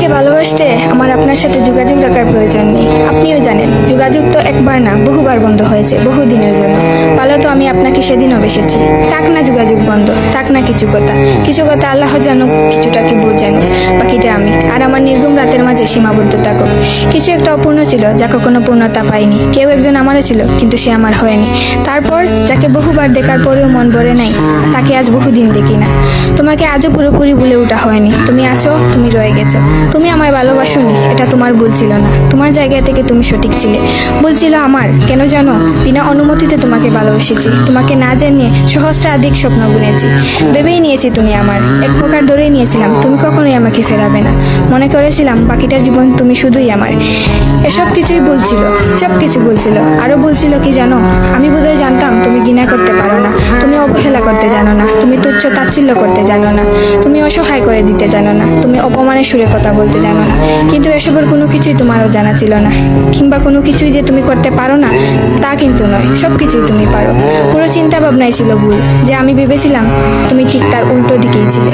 আপনাকে ভালোবাসতে আমার আপনার সাথে যোগাযোগ রাখার প্রয়োজন নেই। আপনিও জানেন যোগাযোগ তো একবার না বহুবার বন্ধ হয়েছে, বহুদিনের জন্য। ভালো তো আমি আপনাকে সেদিনও বেসেছি। থাক না যোগাযোগ বন্ধ, থাক না কিছু কথা। কিছু কথা আল্লাহ জানুক, কিছুটা কি বুঝ জানুক, বাকিটা আমি। আর আমার নির্ঘুম রাতের মাঝে সীমাবদ্ধ থাকুক। কিছু একটা অপূর্ণ ছিল যা কখনো পূর্ণতা পায়নি। কেউ একজন আমারও ছিল, কিন্তু সে আমার হয়নি। তারপর যাকে বহুবার দেখার পরেও মন ভরে নাই, তাকে আজ বহুদিন দেখি না। তোমাকে আজও পুরোপুরি ভুলে ওঠা হয়নি। তুমি আছো, তুমি রয়ে গেছো। তুমি আমায় ভালোবাসোনি, এটা তোমার ভুল ছিল না। তোমার জায়গা থেকে তুমি সঠিক ছিলে। ভুল ছিল আমার। কেন জানো? বিনা অনুমতিতে তোমাকে ভালোবেসেছি। তোমাকে না জানিয়ে সহস্রাধিক স্বপ্ন বুনেছি। ভেবেই নিয়েছি তুমি আমার। এক প্রকার ধরেই নিয়েছিলাম তুমি কখনোই আমাকে ফেরাবে না। মনে করেছিলাম বাকিটা জীবন তুমি শুধুই আমার। এসব কিছুই বলছিল, সব কিছু বলছিল। আরো বলছিল কি জানো? আমি বোধহয় জানতাম তুমি ঘৃণা করতে পারো না, তুমি অবহেলা করতে জানো না, তুমি তুচ্ছ তাচ্ছিল্য করতে জানো না, তুমি অসহায় করে দিতে জানো না, তুমি অপমানের সুরে কথা বলতে জানো না। কিন্তু এসবের কোনো কিছুই তোমারও জানা ছিল না। কিংবা কোনো কিছুই যে তুমি করতে পারো না তা কিন্তু নয়, সব কিছুই তুমি পারো। পুরো চিন্তা ভাবনাই ছিল ভুল। যে আমি ভেবেছিলাম তুমি ঠিক তার উল্টো দিকেই ছিলে।